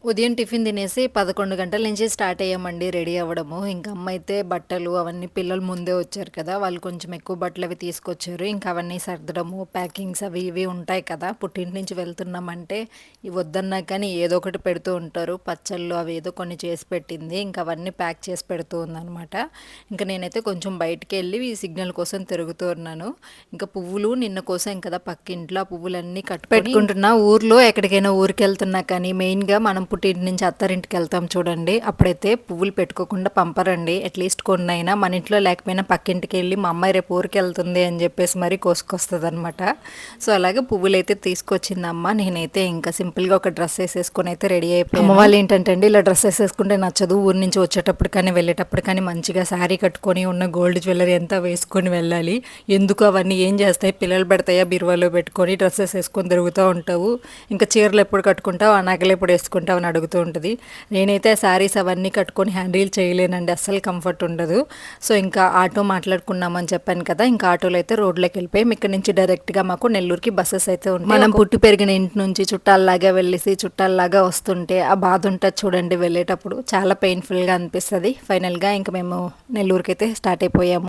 ఉదయం టిఫిన్ తినేసి 11 గంటల నుంచి స్టార్ట్ అయ్యామండి రెడీ అవ్వడము. ఇంక అమ్మ అయితే బట్టలు అవన్నీ పిల్లలు ముందే వచ్చారు కదా! వాళ్ళు కొంచెం ఎక్కువ బట్టలవి తీసుకొచ్చారు. ఇంక అవన్నీ సర్దడము, ప్యాకింగ్స్ అవి ఇవి ఉంటాయి కదా! పుట్టింటి నుంచి వెళ్తున్నామంటే ఇవి వద్దన్నా కానీ ఏదో ఒకటి పెడుతూ ఉంటారు. పచ్చళ్ళు అవి ఏదో కొన్ని చేసి పెట్టింది. ఇంక అవన్నీ ప్యాక్ చేసి పెడుతూ ఉందనమాట. ఇంక నేనైతే కొంచెం బయటికెళ్ళి ఈ సిగ్నల్ కోసం తిరుగుతూ ఉన్నాను. ఇంక పువ్వులు నిన్న కోసాం కదా పక్కింట్లో, ఆ పువ్వులన్నీ పెట్టుకుంటున్నా. ఊర్లో ఎక్కడికైనా ఊరికెళ్తున్నా కానీ మెయిన్‌గా మనం పుట్టింటి నుంచి అత్తారింటికి వెళ్తాం చూడండి, అప్పుడైతే పువ్వులు పెట్టుకోకుండా పంపరండి. అట్లీస్ట్ కొన్నైనా మన ఇంట్లో లేకపోయినా పక్కింటికి వెళ్ళి మా అమ్మాయి రేపు ఊరికి వెళ్తుంది అని చెప్పేసి మరీ కోసుకొస్తుంది అనమాట. సో అలాగే పువ్వులు అయితే తీసుకొచ్చింది అమ్మ. నేనైతే ఇంకా సింపుల్గా ఒక డ్రెస్ వేసేసుకొని అయితే రెడీ అయిపోయాను. అమ్మ వాళ్ళు ఏంటంటే అండి, ఇలా డ్రెస్ వేసేసుకుంటే నచ్చదు. ఊరి నుంచి వచ్చేటప్పుడు కానీ వెళ్ళేటప్పుడు కానీ మంచిగా శారీ కట్టుకొని ఉన్న గోల్డ్ జ్యువెలరీ అంతా వేసుకొని వెళ్ళాలి. ఎందుకు అవన్నీ ఏం చేస్తాయి, పిల్లలు పెడతాయా బీరువాలో పెట్టుకొని డ్రెస్సెస్ వేసుకొని తిరుగుతూ ఉంటావు, ఇంకా చీరలు ఎప్పుడు కట్టుకుంటావు, ఆ నగలు ఎప్పుడు వేసుకుంటావు అని అడుగుతూ ఉంటుంది. నేనైతే ఆ శారీస్ అవన్నీ కట్టుకొని హ్యాండిల్ చేయలేనండి, అస్సలు కంఫర్ట్ ఉండదు. సో ఇంకా ఆటో మాట్లాడుకున్నామని చెప్పాను కదా, ఇంకా ఆటోలో అయితే రోడ్లోకి వెళ్ళిపోయాం. ఇక్కడ నుంచి డైరెక్ట్గా మాకు నెల్లూరుకి బస్సెస్ అయితే ఉంటాయి. మనం పుట్టి పెరిగిన ఇంటి నుంచి చుట్టాల్లాగా వెళ్ళేసి చుట్టాల్లాగా వస్తుంటే ఆ బాధ ఉంటుంది చూడండి, వెళ్ళేటప్పుడు చాలా పెయిన్ఫుల్గా అనిపిస్తుంది. ఫైనల్గా ఇంకా మేము నెల్లూరుకి అయితే స్టార్ట్ అయిపోయాము.